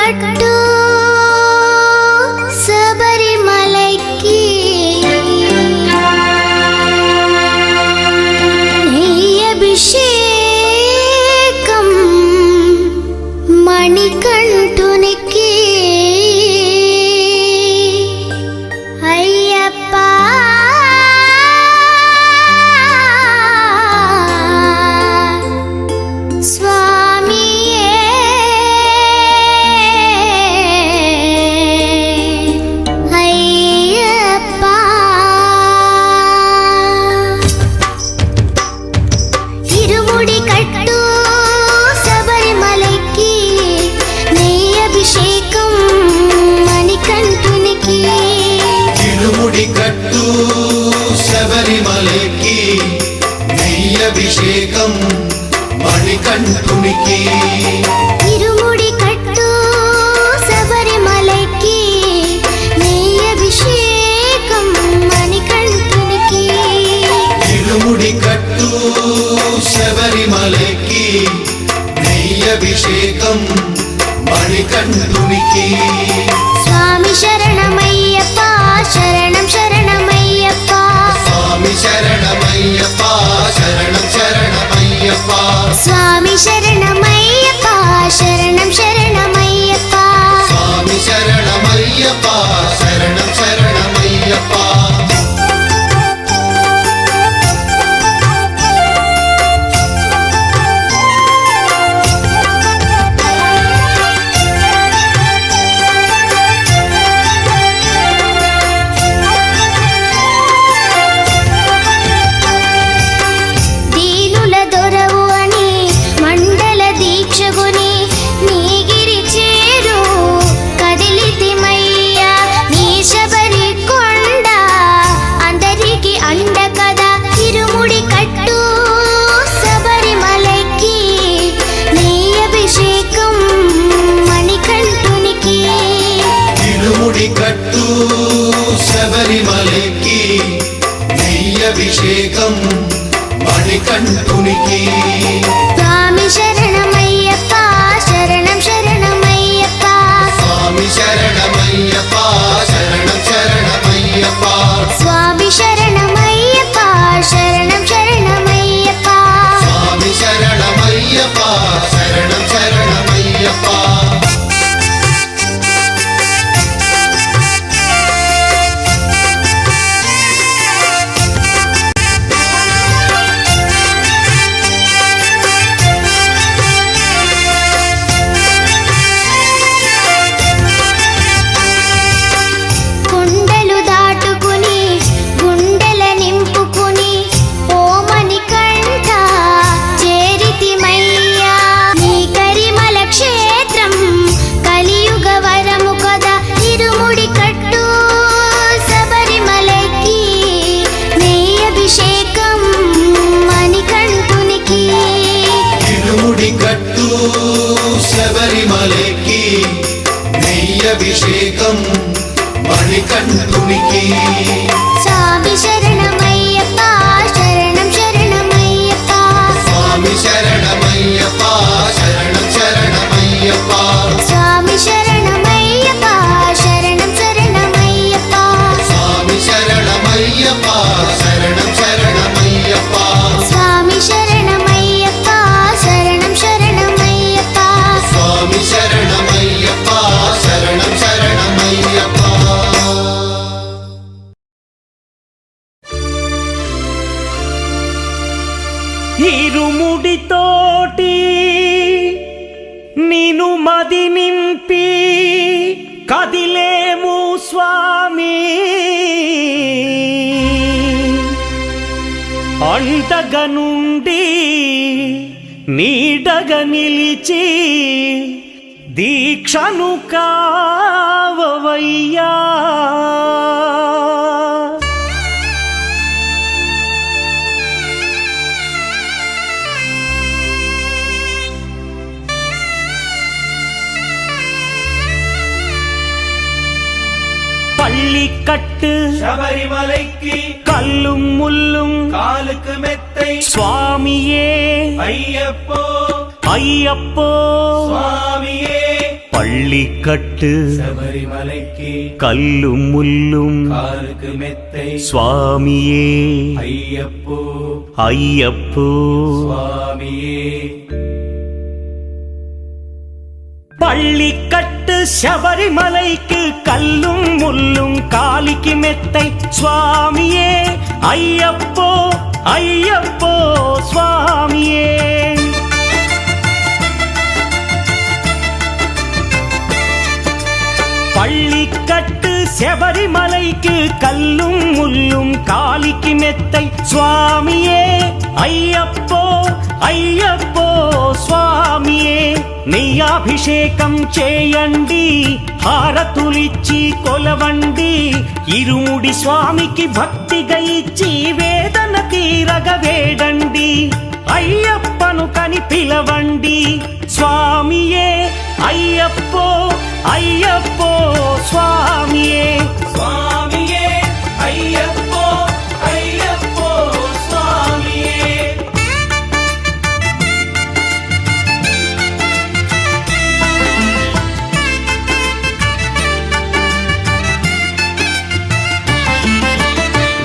కట్టు శబరిమలైకి అభిషేకం మణికంఠునికి అయ్యప్ప కట్టు శబరిమలకి నెయ్యభిషేకం మణికంఠునికి ఇరుముడి కట్టు శబరిమలకి నెయ్యభిషేకం మణికంఠునికి ఇరుముడి కట్టు శబరిమలకి నెయ్యభిషేకం మణికంఠునికి స్వామి శరణమయ్యప్ప శరణం శరణమయ్యప్ప స్వామి శరణమయ్యప్ప శరణం శరణమయ్యప్ప స్వామి శరణమయ్యప్ప శరణం శరణమయ్యప్ప స్వామి శరణమయ్యప్ప శరణం శరణమయ్యప్ప కట్టు శబరిమలకి నెయ్యభిషేకం మణికంఠునికి స్వామి శరణమయ్యప్ప శరణం శరణమయ్యప్ప స్వామి శరణమయ్యప్ప శరణం శరణమయ్యప్ప స్వామి శరణమయ్యప్ప శరణం శరణమయ్యప్ప స్వామి శరణమయ్యప్ప శరణం శరణమయ్యప్ప కట్టు శబరిమలకి నెయ్యభిషేకం మణికంఠునికి స్వామి శరణమయ్యప్ప శరణం శరణమయ్యప్ప స్వామి శరణమయ్యప్ప శరణం శరణమయ్యప్ప స్వామి శరణమయ్యప్ప శరణం శరణమయ్యప్ప స్వామి శరణమయ్యప్ప శరణం శరణమయ్యప్ప స్వామి శరణమయ్యప్ప శరణం శరణమయ్యప్ప స్వామి శరణమయ్యప్ప శరణం శరణమయ్యప్ప ఇరుముడితోటి నిను మది నింపి కదిలేము స్వామి అండగా నుండి నీడగా నిలిచి దీక్షను కావవయ్యా பள்ளிக்கட்டு சபரிமலைக்கு கல்லும் முள்ளும் காலுக்கு மெத்தை சுவாமியே ஐயப்போ ஐயப்போ சுவாமியே பள்ளிக்கட்டு சபரிமலைக்கு கல்லும் முள்ளும் காலுக்கு மெத்தை சுவாமியே ஐயப்போ ஐயப்போ சுவாமியே பள்ளிக்கட்டு சபரிமலைக்கு கல்லும் முள்ளும் காலிக்கு மெத்தை சுவாமியே ஐயப்போ ஐயப்போ சுவாமியே பள்ளிக்கட்டு சபரிமலைக்கு கல்லும் முள்ளும் காலிக்கு மெத்தை சுவாமியே ஐயப்போ ஐயப்போ స్వామియే నెయ్యాభిషేకం చేయండి హారతులిచ్చి కొలవండి ఇరుముడి స్వామికి భక్తిగా ఇచ్చి వేదన తీరగ వేడండి అయ్యప్పను కని పిలవండి స్వామియే అయ్యప్పో అయ్యప్పో స్వామియే స్వామియే అయ్యప్పో అయ్యప్పో స్వామియే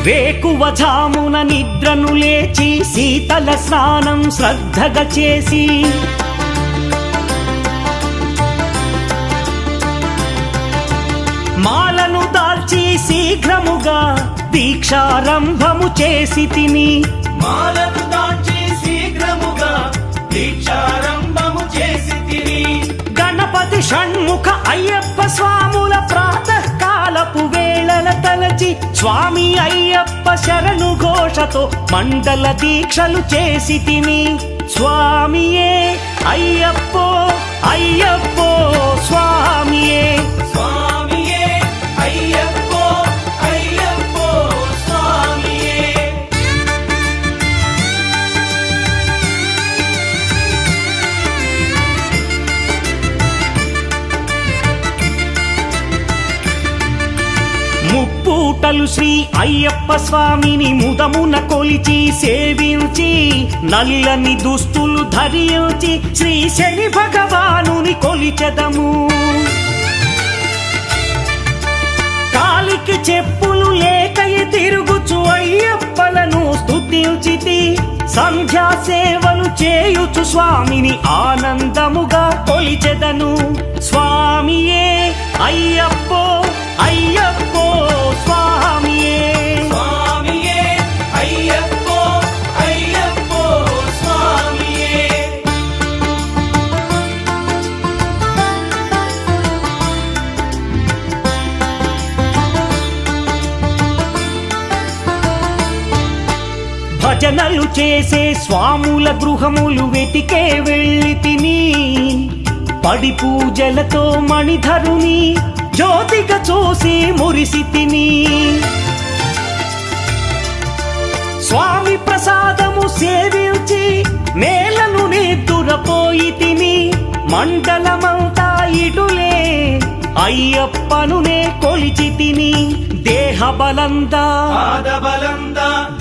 వేకువజామున నిద్రను లేచి శీతల స్నానం శ్రద్ధగా చేసి మాలను దాల్చి శీఘ్రముగా దీక్షారంభము చేసి తిని మాలను దాల్చి శీఘ్రముగా దీక్షారంభము చేసి తిని గణపతి షణ్ముఖ అయ్యప్ప స్వాముల ప్రాతకాలపు వేళల తలచి స్వామి అయ్యప్ప శరణు ఘోషతో మండల దీక్షలు చేసి తిని స్వామియే అయ్యప్పో అయ్యప్పో స్వామియే స్వామియే అయ్యప్పో అయ్యప్పో స్వామియే ముప్పూటలు శ్రీ అయ్యప్ప స్వామిని ముదమున కొలిచి సేవించి నల్లని దుస్తులు ధరించి శ్రీ శని భగవానుని కొలిచెదము కాలికి చెప్పులు లేకయి తిరుగుచు అయ్యప్పలను స్తుతించితి సంధ్యా సేవలు చేయుచు స్వామిని ఆనందముగా కొలిచెదను స్వామియే అయ్యప్పో అయ్యప్పో స్వామియే స్వామియే అయ్యప్పో అయ్యప్పో స్వామియే భజనలు చేసే స్వాముల గృహములు వెతికే వెళ్ళి తిని పడి పూజలతో మణిధరుని జ్యోతిగా చూసి మురిసి తిని స్వామి ప్రసాదము సేవించి నేలను నిద్దురపోయి తిని మండలమంతా ఇటులే అయ్యప్పనునే కొలిచి తిని దేహబలందా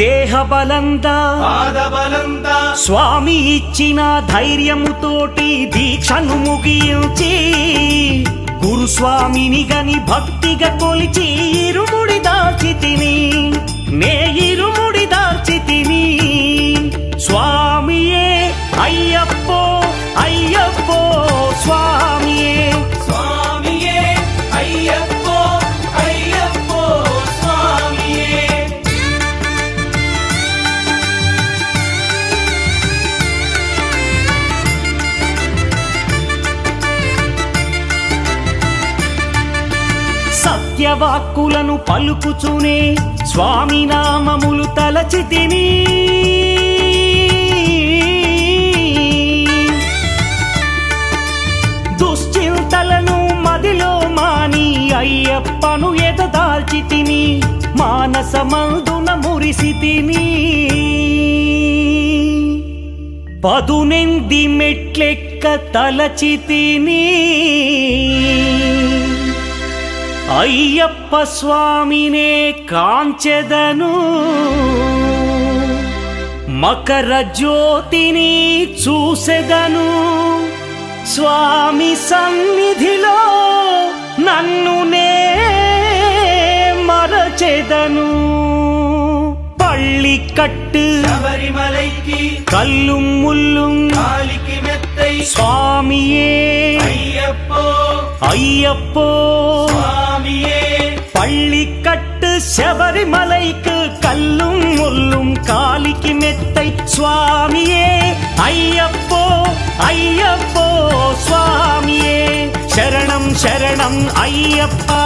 దేహబలందా స్వామి ఇచ్చిన ధైర్యముతోటి దీక్షను ముగించి గురుస్వామిని గని భక్తిగా కొలిచి ఇరుముడి దాల్చి తిని నే ఇరుముడి దాల్చి తిని స్వామియే అయ్యప్పో అయ్యప్పో స్వామియే స్వామియే అయ్యప్పో అయ్యప్పో స్వామియే సత్యవాక్కులను పలుకుచునే స్వామి నామములు తలచి తిని దుశ్చింతలను మదిలో మాని అయ్యప్పను ఎదదాల్చి తిని మానసమందున మురిసి తిని పదునెంది మెట్లెక్క తలచి తిని అయ్యప్ప స్వామినే కాంచెదను మకర జ్యోతిని చూసెదను స్వామి సన్నిధిలో నన్నునే మరచెదను பள்ளி கட்டு శబరిమలైకి கல்லும் முள்ளும் కాలికి మెత్తై சுவாமியே అయ్యప్పో ஐயப்போ స్వామియే பள்ளி கட்டு శబరిమలైக்கு கல்லும் முள்ளும் காலிக்கு மெத்தை சுவாமியே ஐயப்போ ஐயப்போ சுவாமியே శరణం శరణం అయ్యప్పా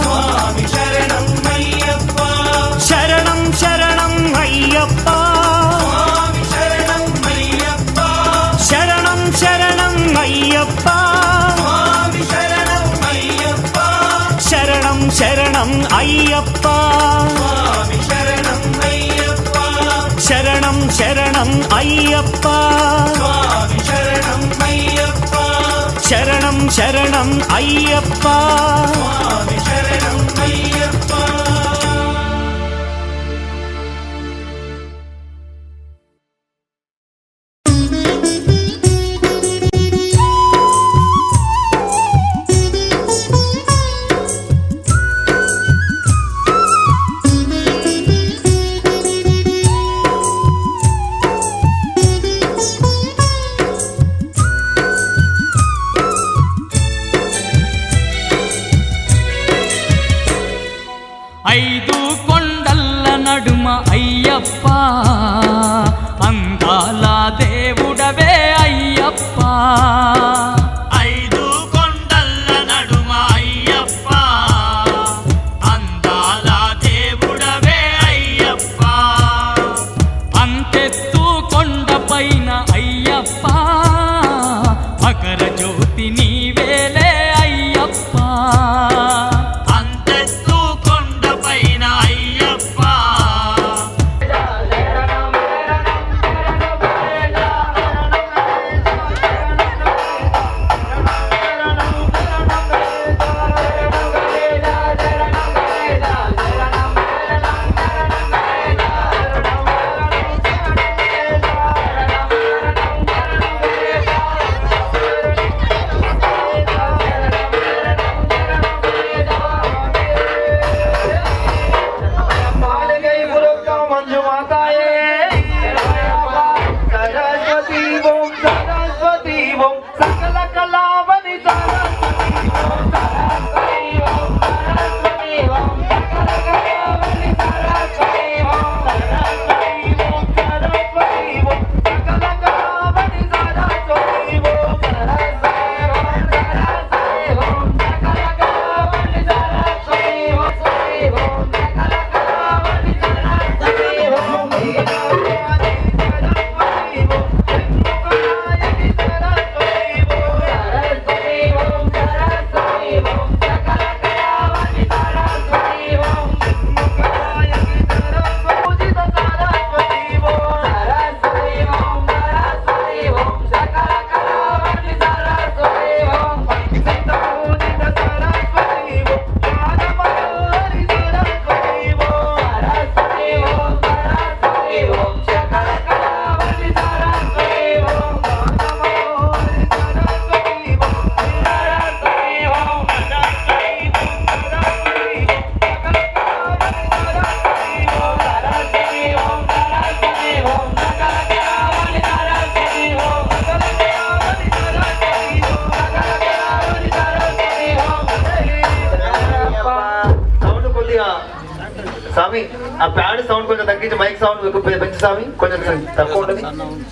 స్వామి శరణం అయ్యప్ప శరణం శరణం అయ్యప్పా స్వామి శరణం అయ్యప్ప శరణం శరణం అయ్యప్పా స్వామి శరణం అయ్యప్ప శరణం శరణం అయ్యప్పా స్వామి శరణం అయ్యప్ప శరణం శరణం అయ్యప్పా స్వామి శరణం అయ్యప్ప శరణం శరణం అయ్యప్పా స్వామి శరణం అయ్యప్ప ఐదు కొండల్ల నడుమ అయ్యప్ప అందాల దేవుడవే అయ్యప్ప ఐదు కొండల్ల నడుమ అయ్యప్ప అందాల దేవుడవే అయ్యప్ప అంతెత్తు కొండపైన అయ్యప్ప మకర జ్యోతి నీవేలే అయ్యప్ప అంతెత్తు కొండపైన అయ్యప్ప స్వామి ఆ ప్యాడ్ సౌండ్ కొంచెం తగ్గించి మైక్ సౌండ్ పెంచు స్వామి కొంచెం తక్కువ ఉంటుంది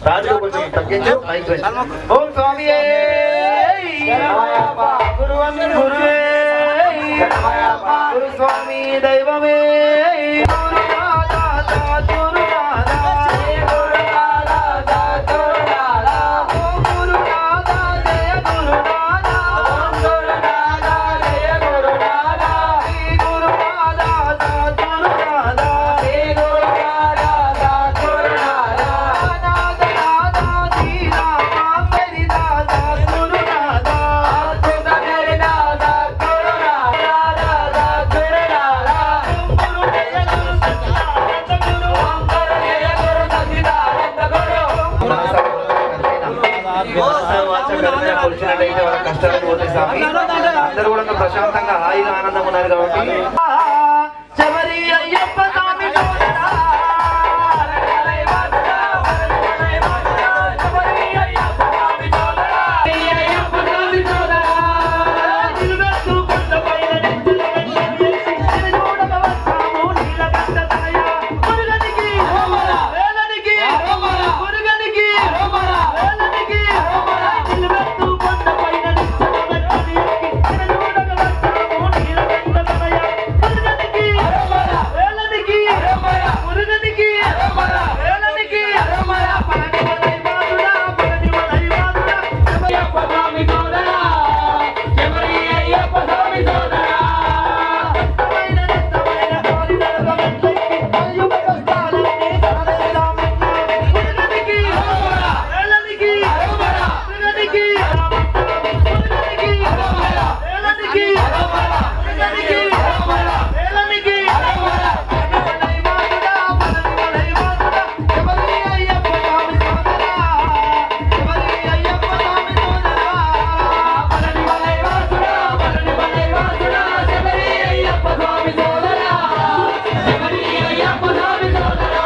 ప్యాడ్ కొంచెం తగ్గించు మైక్ ఓం స్వామి గురువే గురు స్వామి దైవమే కష్టాలు పోతే స్వామి అందరూ కూడా ప్రశాంతంగా హాయిగా ఆనందంగా ఉన్నారు కాబట్టి శబరి అయ్యప్ప స్వామి సోదరా, శబరి అయ్యప్ప స్వామి సోదరా, అయ్యప్ప స్వామి సోదరా, నిలువెత్తు కొండపైన నిత్యుల వెన్నెల చూడగ వచ్చాము నీలకంఠ తనయ. మురుగనికి వేలనికి మురుగనికి వేలనికి నిలువెత్తు కొండపైన నిత్యుల వెన్నెల చూడగ వచ్చాము నీలకంఠ తనయ. మురుగనికి వేలనికి మురుగనికి వేలనికి పలని వలై వాదుడా, పలని వలై వాదుడా, అయ్యప్ప స్వామి సోదరా, శబరి అయ్యప్ప స్వామి సోదరా. నిత్తమైన నిత్తమైన గాలి నడక వెంట్లెక్కి అయ్యుగ కష్టాలన్నీ తరలిస్తామన్నా. మురుగనికి వేలనికి మురుగనికి మురుగనికి వేలనికి మురుగనికి వేలనికి పలని వాదుడా, పలని వలై వాదుడా, శబరి అయ్యప్ప స్వామి సోదరా, శబరి అయ్యప్ప స్వామి సోదరా, పలని వలై వాదుడా, పలని వలై వాదుడా, శబరి అయ్యప్ప స్వామి సోదరా, శబరి అయ్యప్ప స్వామి సోదరా.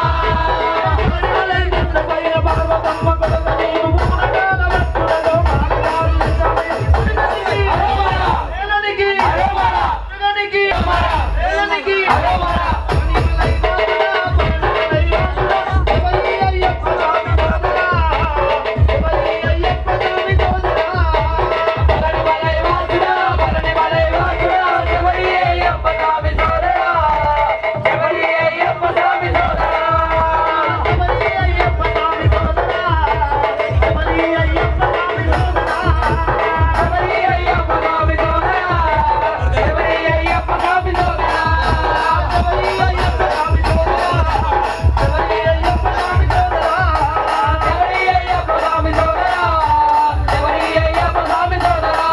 పలని కొండపైన పర్వతమ్మ కొలత నీవు మూడకాల భక్తులలో మానవాళి నిజమే. మురుగనికి వేలనికి మురుగనికి వేలనికి పలని వలై వాదుడా, పలని వలై వాదుడా, శబరి అయ్యప్ప స్వామి సోదరా, శబరి అయ్యప్ప స్వామి సోదరా, పలని వలై వాదుడా, పలని వలై వాదుడా, శబరి అయ్యప్ప స్వామి సోదరా, శబరి అయ్యప్ప స్వామి సోదరా, శబరి అయ్యప్ప స్వామి సోదరా, శబరి అయ్యప్ప స్వామి సోదరా, శబరి అయ్యప్ప స్వామి సోదరా, శబరి అయ్యప్ప స్వామి సోదరా, శబరి అయ్యప్ప స్వామి సోదరా, శబరి అయ్యప్ప స్వామి సోదరా, శబరి అయ్యప్ప స్వామి సోదరా, శబరి అయ్యప్ప స్వామి సోదరా.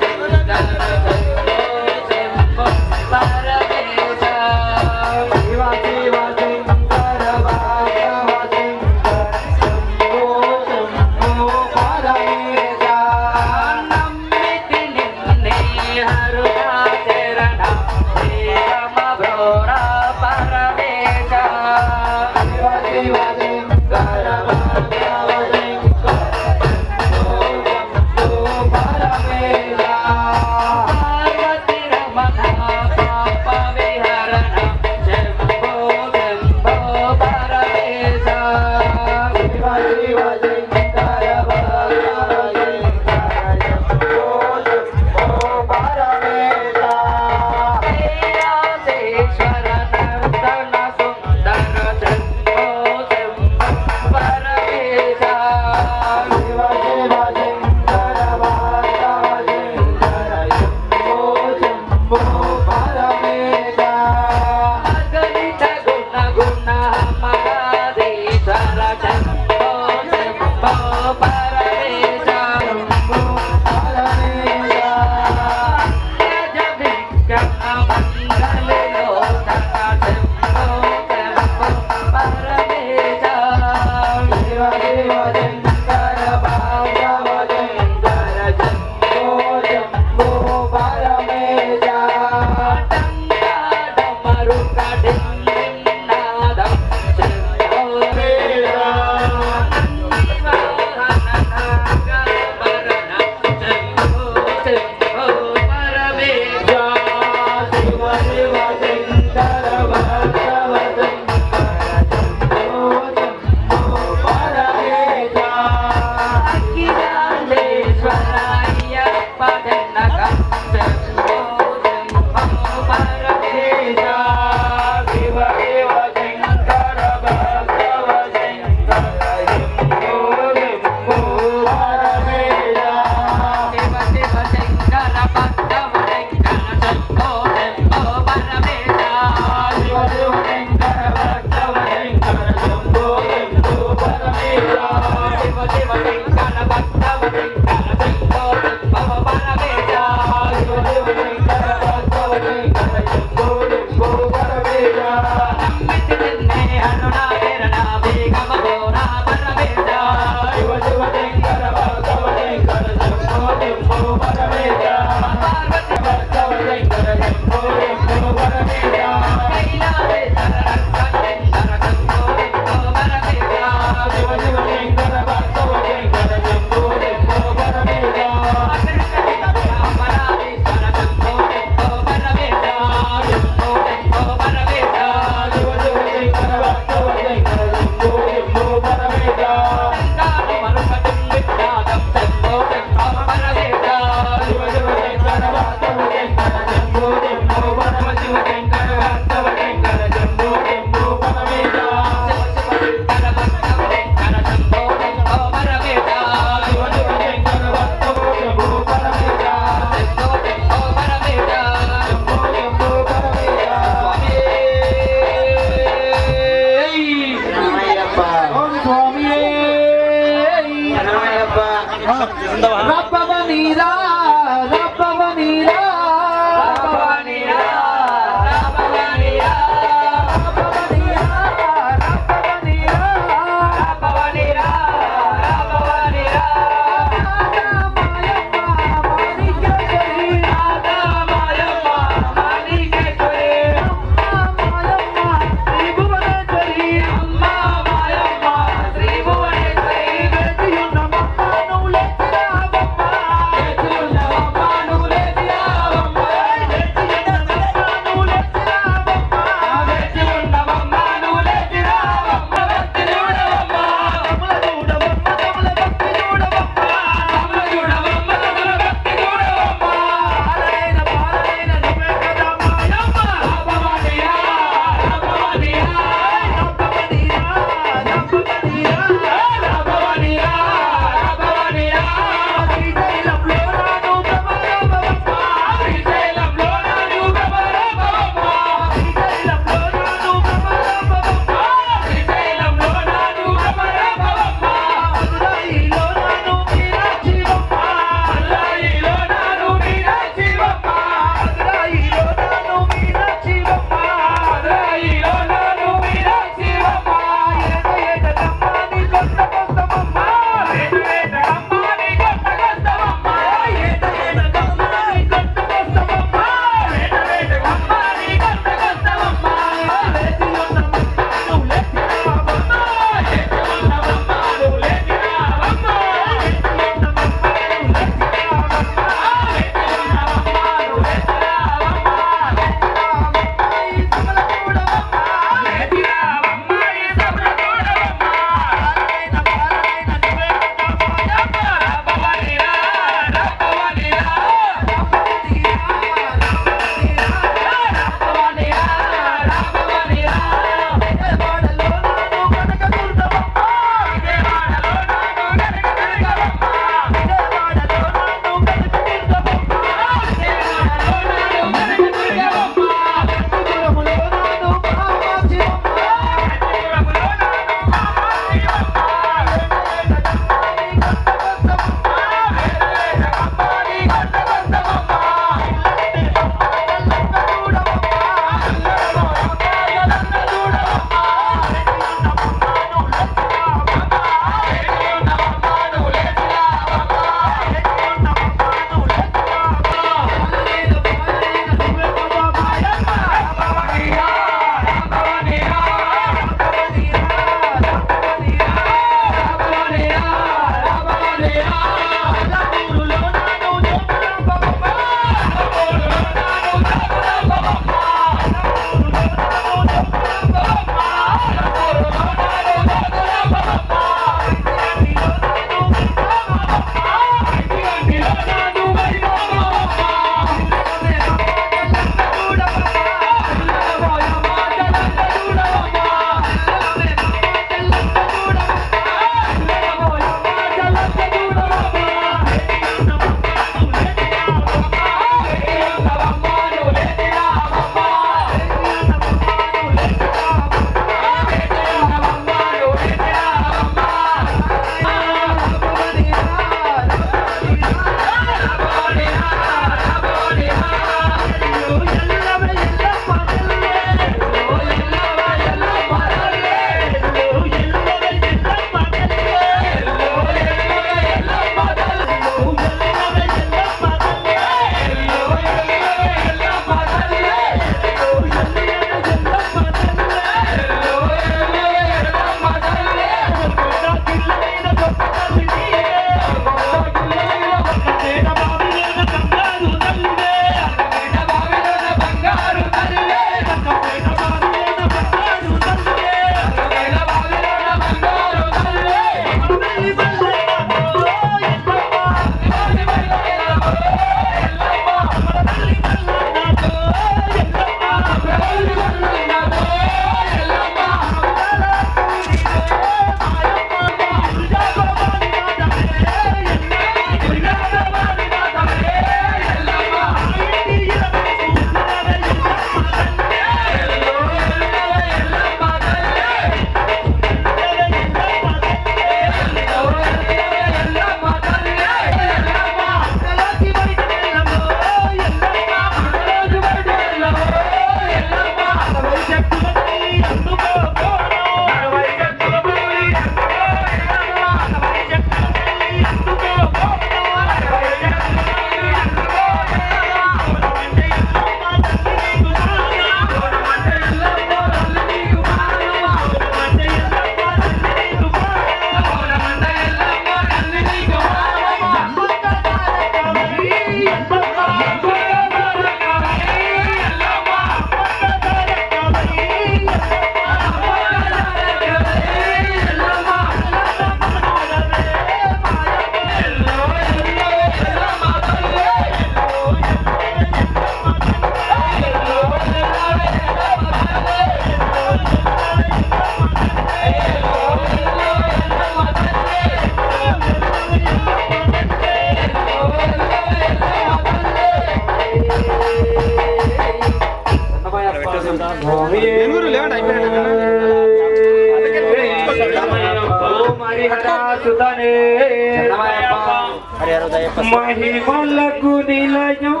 మహిమలకు నిలయం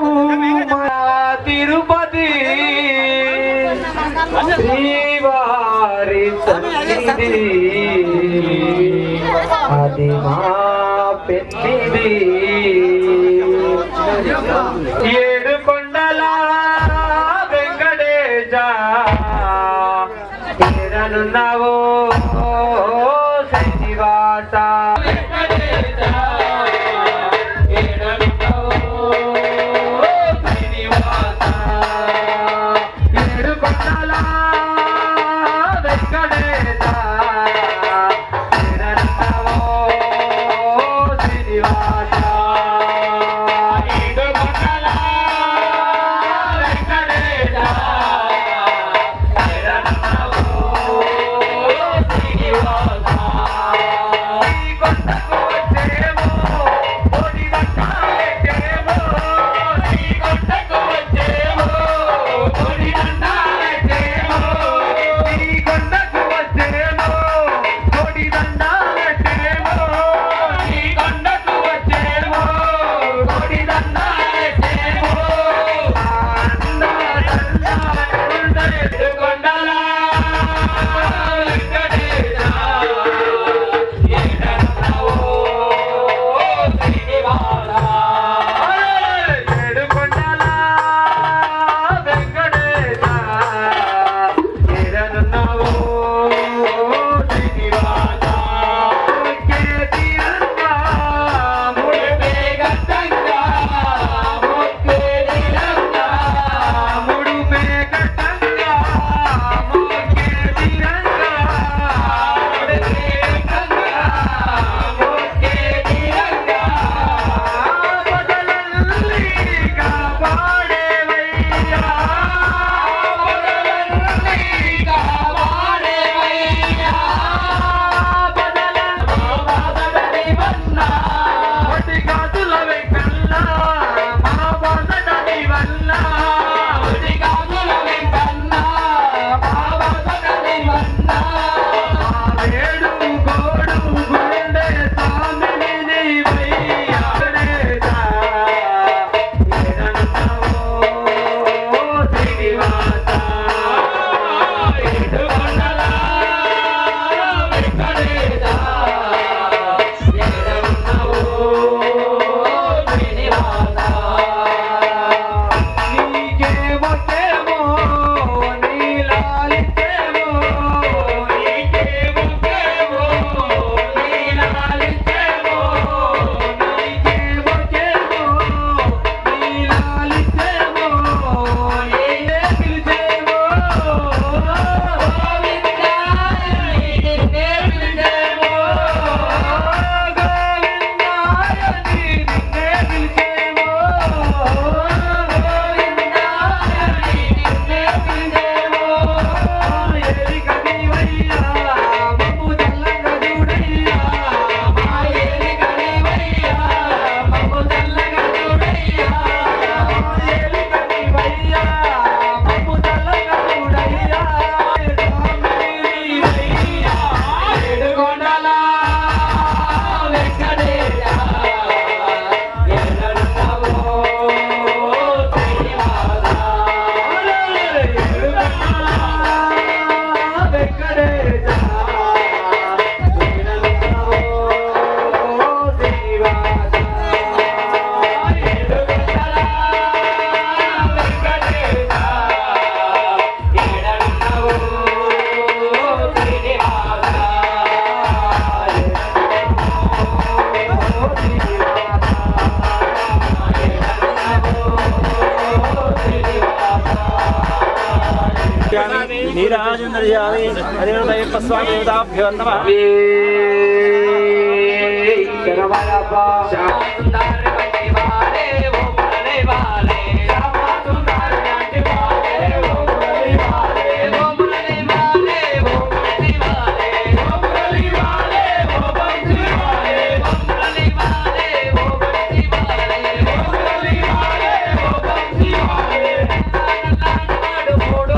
తిరుపతి శ్రీవారి సన్నిధి అది మా పెన్నిది ఏడు కొండల వెంకటేశ ఏరనున్నావో శ్రీనివాస నీరాజేంద్రయామి హరిహరదయ్యప్ప స్వామి దేవతాభ్యో నమః. మూడు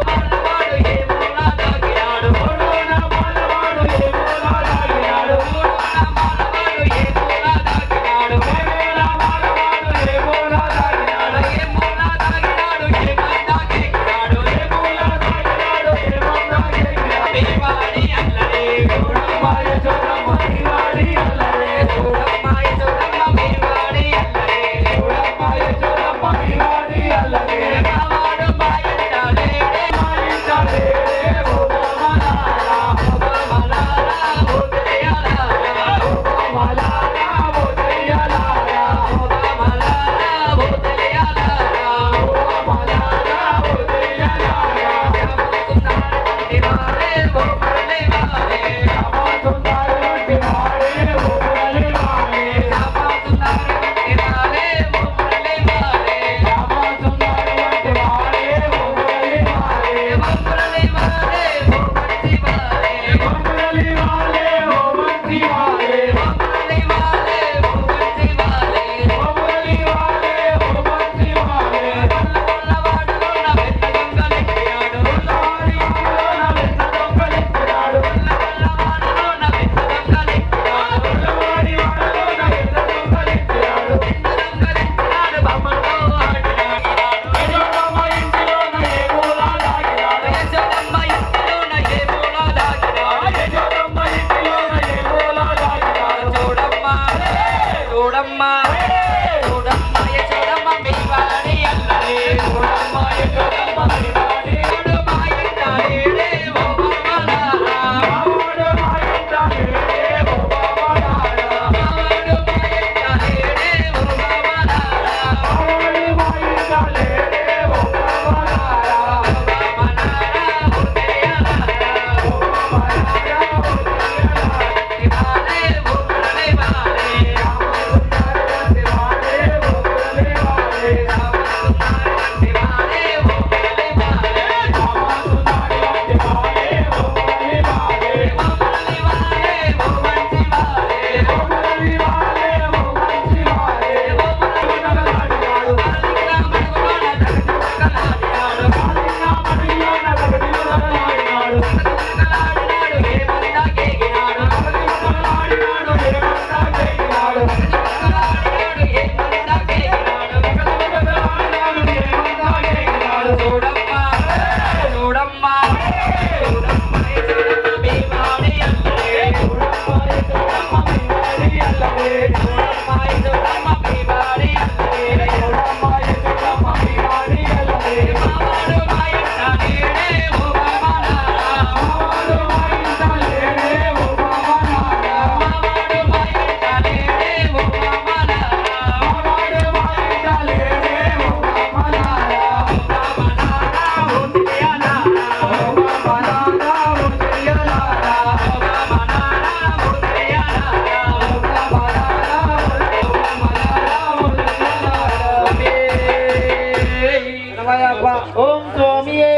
ఓం స్వామియే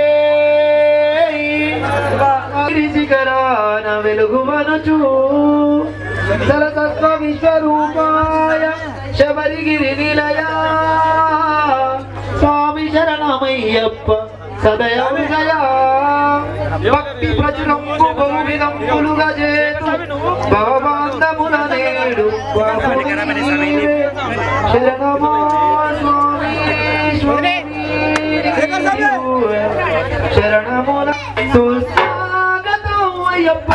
శిఖరాన వెలుగుమనుచు సరసత్వ విశ్వరూపాయ శబరిగిరి నిలయ స్వామి శరణమయ్యప్ప సదయా భక్తి ప్రచురంబు బహువిధంబులుగా చేతు భవబాంధముల నేడు శరణమా స్వామి శరణముల సుస్వాగతం అయ్యప్ప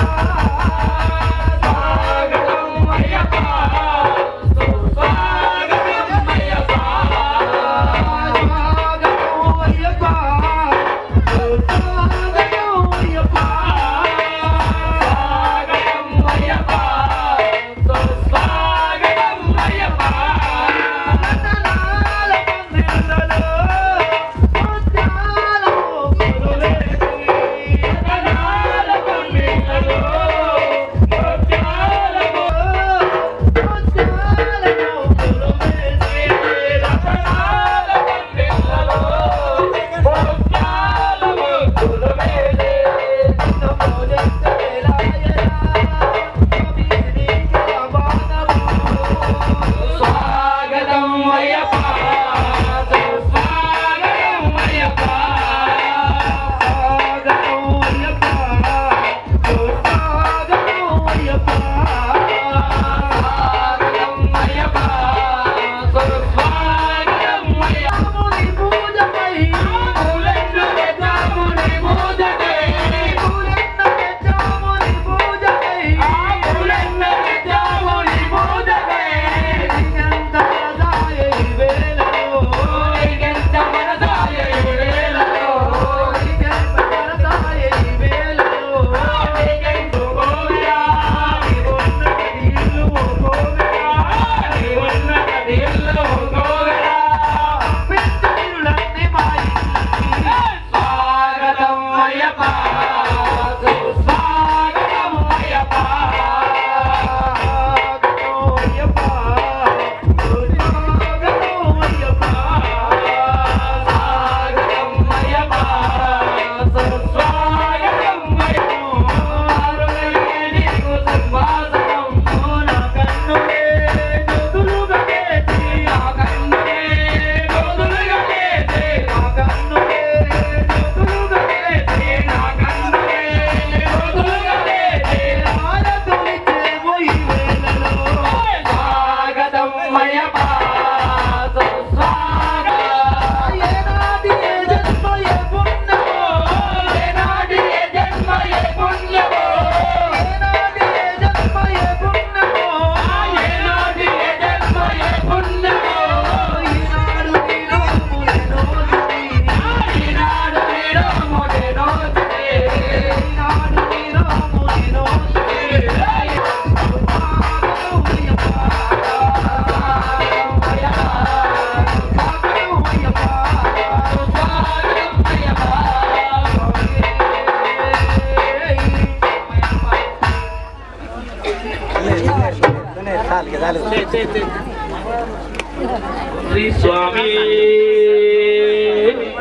శ్రీ స్వామి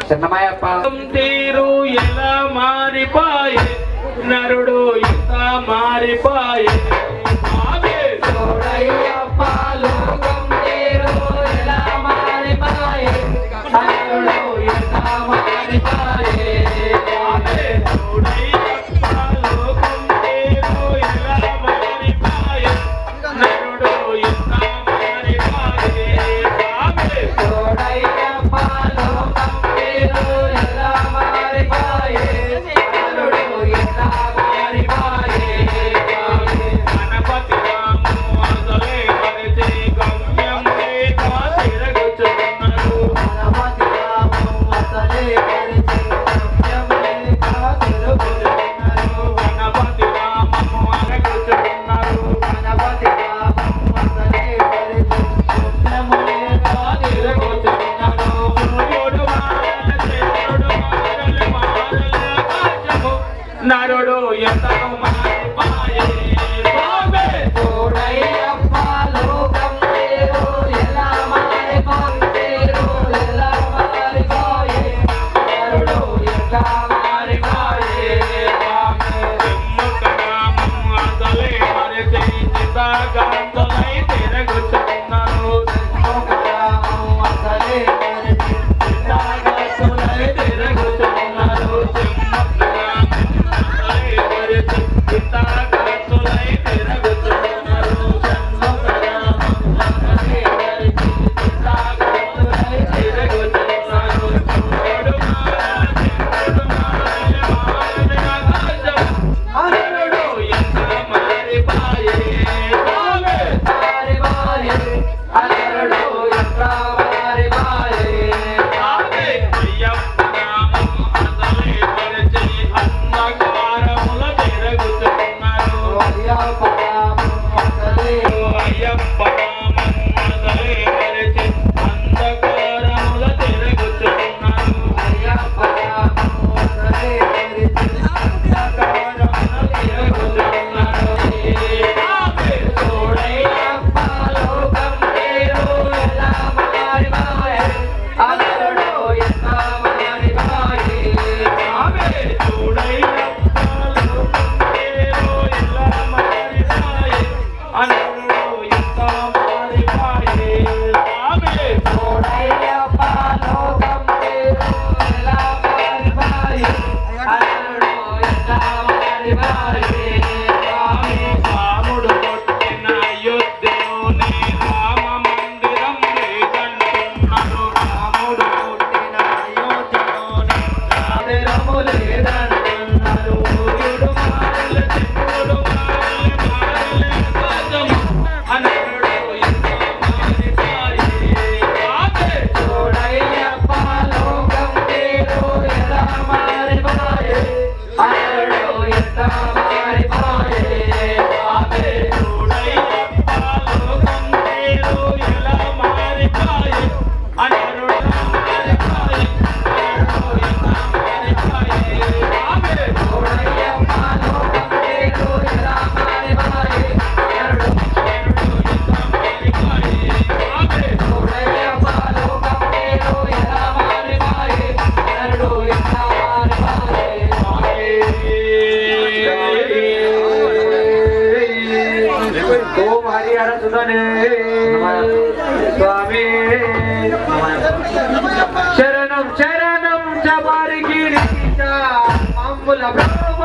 చిన్నమయ్యప్ప తీరు ఎలా మారిపాయే నరుడు ఇంత మారిపాయే నరుడు ఎంత మారిపాయే స్వామి శరణం శరణం చబారికి అమ్ముల బ్రహ్మ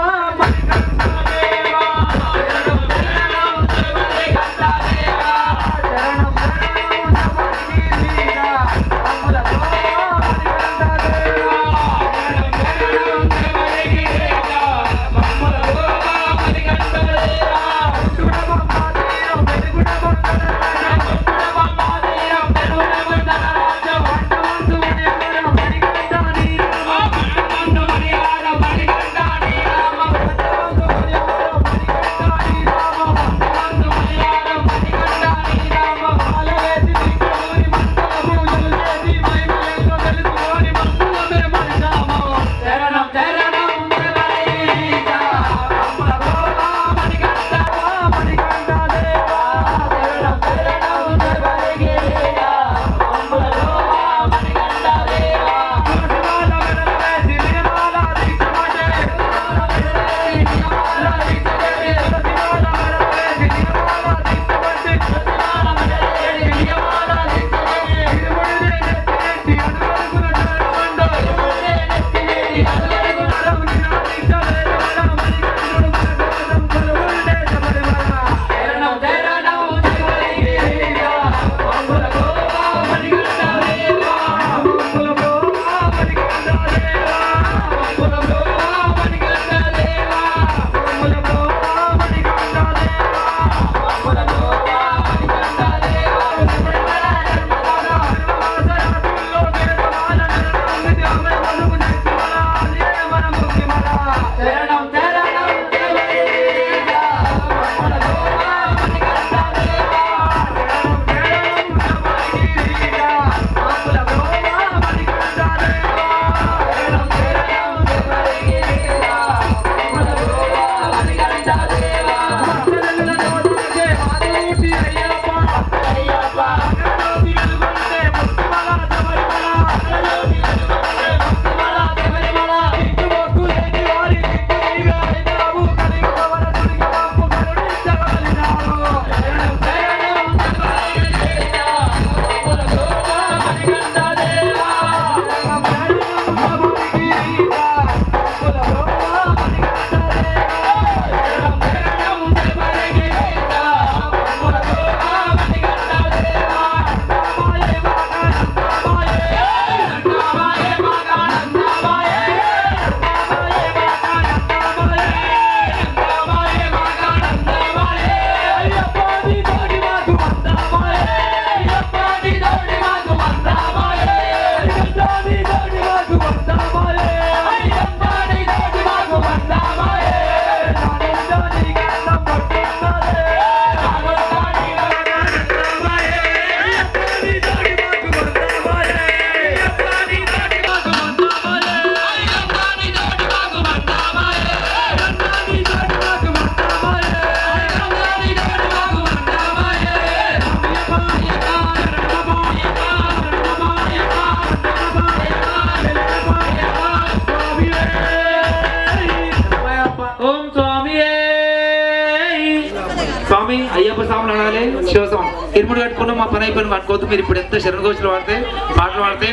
స్వామి అయ్యప్ప స్వాములు అనాలి శివస్వామి ఇరుముడు కట్టుకున్నాం మా పని అయిపోయిన కట్టుకోవద్దు మీరు ఇప్పుడు ఎంత శరణ ఘోషలు వాడితే పాటలు వాడితే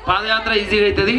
పాదయాత్ర ఈజీగా అవుతుంది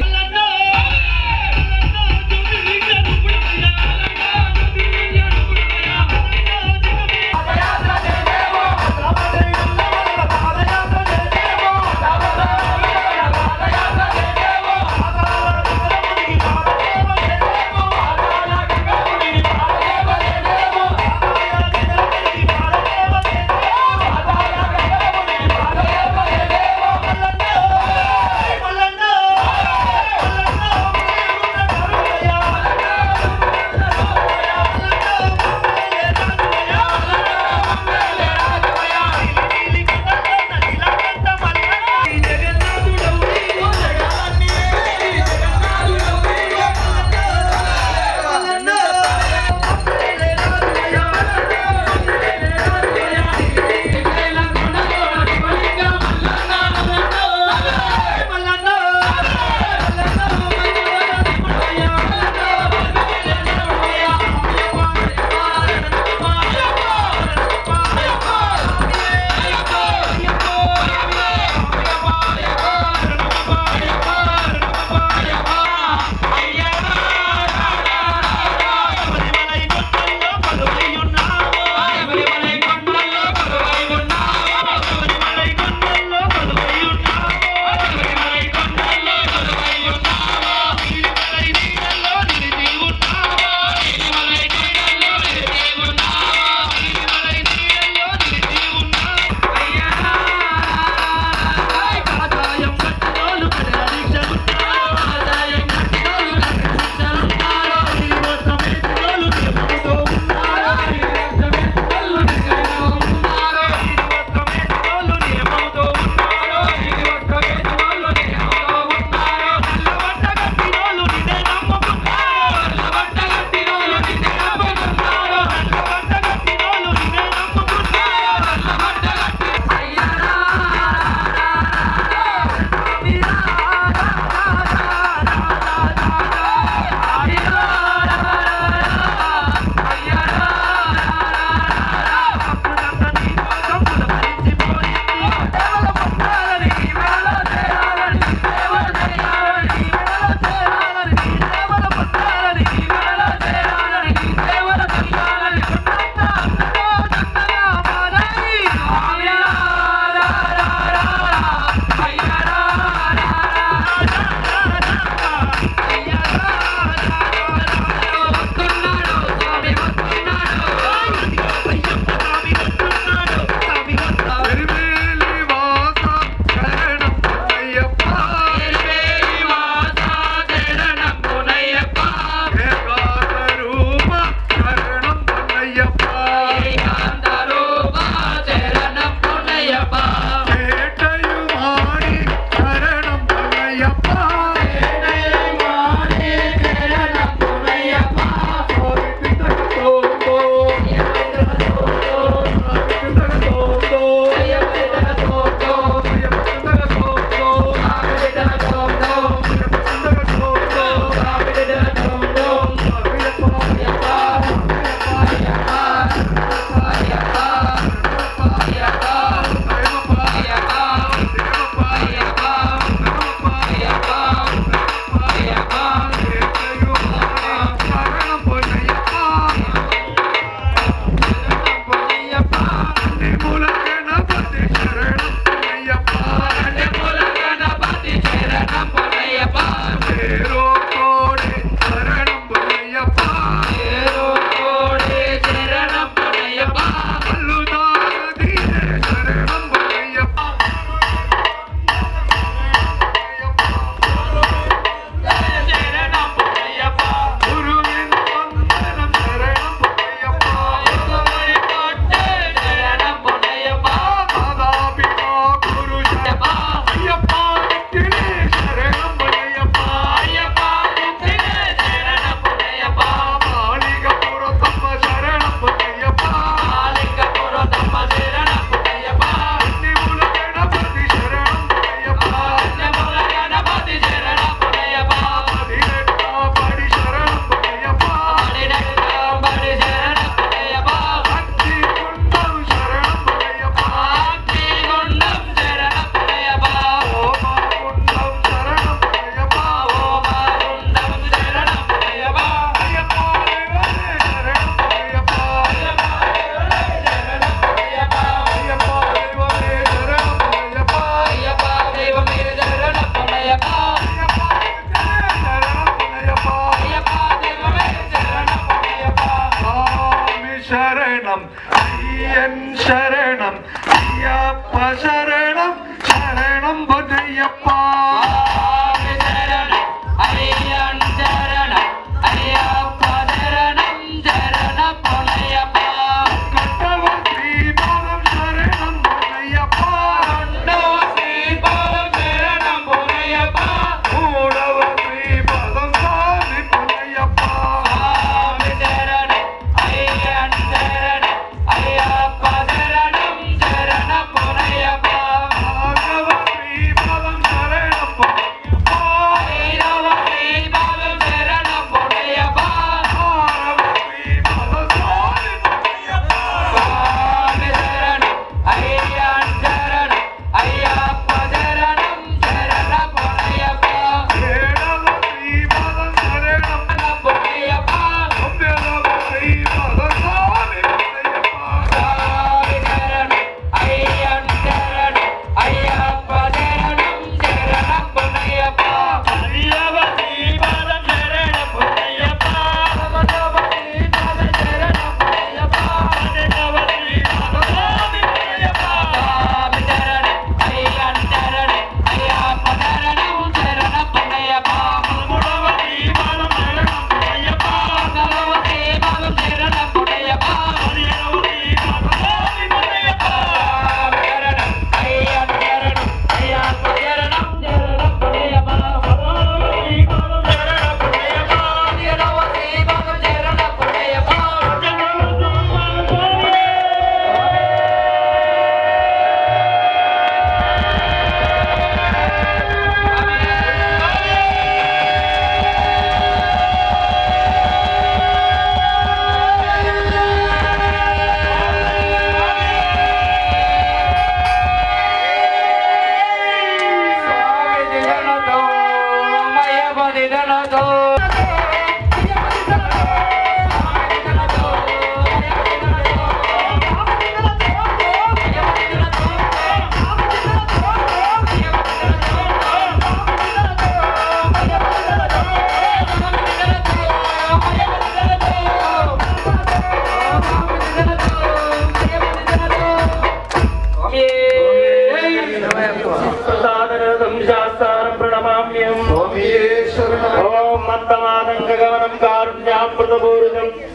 ശരണം അയ്യൻ ശരണം അയ്യപ്പ ശരണം ശരണം പൊന്നയ്യപ്പ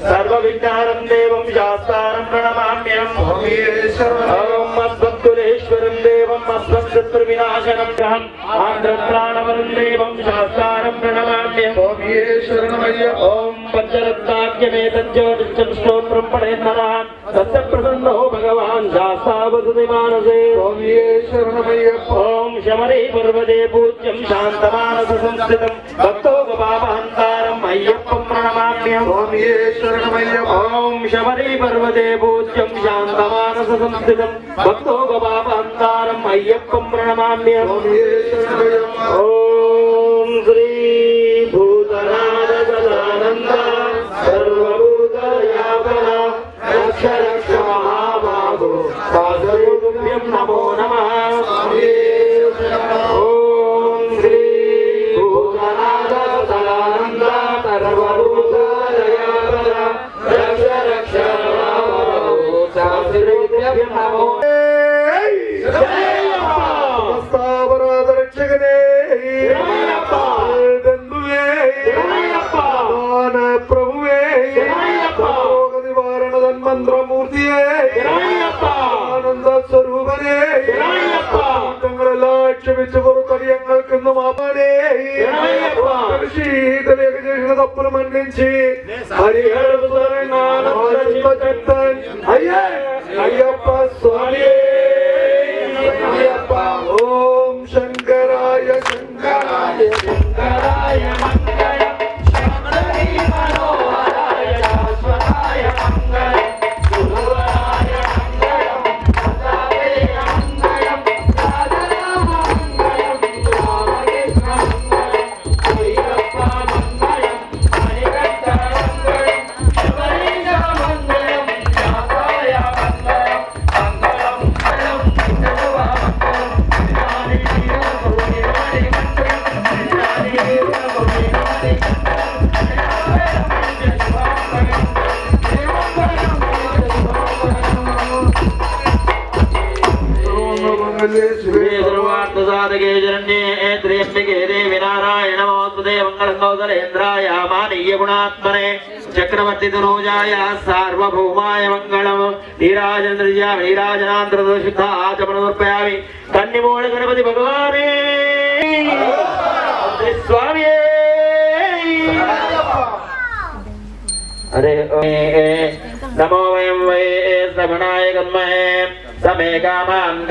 సర్వవిజ్ఞానం దేవం శాస్త్రం ప్రణమామ్యం ఓం మద్భక్తులేశ్వరం దేవం మద్భక్తృ వినాశనం ఆంధ్రత్రాణవరం దేవం శాస్త్రం ప్రణమామ్యం ఓం పంచరత్నాఖ్యమేతజ్యోతిష్ఠం స్తోత్రం పఠేన్నరః తస్య ప్రసన్నో భగవాన్ శాస్త్రావసతి మానసే ఓం శమరీ పర్వతే పూజ్యం శాంతమానస సంస్థితం భక్తో గోపాపహంతారం అయ్యప్పం ప్రణమామ్యం ఓం శబరీ పర్వతే పూజ్యం శాంతమానస సంస్థితం భక్తో గోపాపహంతారం అయ్యప్పం ప్రణమామ్యం ఓం శ్రీ భూతనాథ సదానంద సర్వభూతయాపన రక్ష రక్ష మహాబాహో పాదరుభ్యం నమో నమః ఓం శ్రీ భూతనాథ సదానంద సర్వభూతయాపన రక్ష రక్ష మహాబాహో పాదరుభ్యం నమో రక్షకనే ప్రభువే రోగ నివారణ ధన్వంతరమూర్తియే ആനന്ദ സ്വരൂപനേ ഞങ്ങളെല്ലാം ക്ഷമിച്ചു ഞങ്ങൾക്കിന്ന് മാമാനേ ശീതലേഖ చేసిన తప్పులు మన్నించి అయ్యప్ప స్వామి ఓం శంకరాయ శంకరాయ శంకరాయ మంగళం శబరి మనోహరాయ శాశ్వతాయ మంగళం సురవరాయ మంగళం సదాదేవ మంగళం రాధరామ మంగళం రామకృష్ణ మంగళం అయ్యప్ప మంగళం హరికంఠ మంగళం శబరీశ మంగళం శాస్త్రాయ మంగళం మంగళం మంగళం నిత్యశుభ మంగళం జ్ఞాని వీర భూమి మంగళం జ్ఞాని వీర భూమి पादके शरण्ये त्र्यम्बके देवी नारायण नमोस्तुते मंगलं कौसलेन्द्राय मानीय गुणात्मने चक्रवर्ती तनूजाय सार्वभौमाय मंगलम नीराजन्द्रिया नीराजनांतर शुद्ध आचमन समर्पयामि कन्निमूल गणपति भगवाने स्वामी अरे नमो वयं वै श्रवणाय गन्महे समे कामान्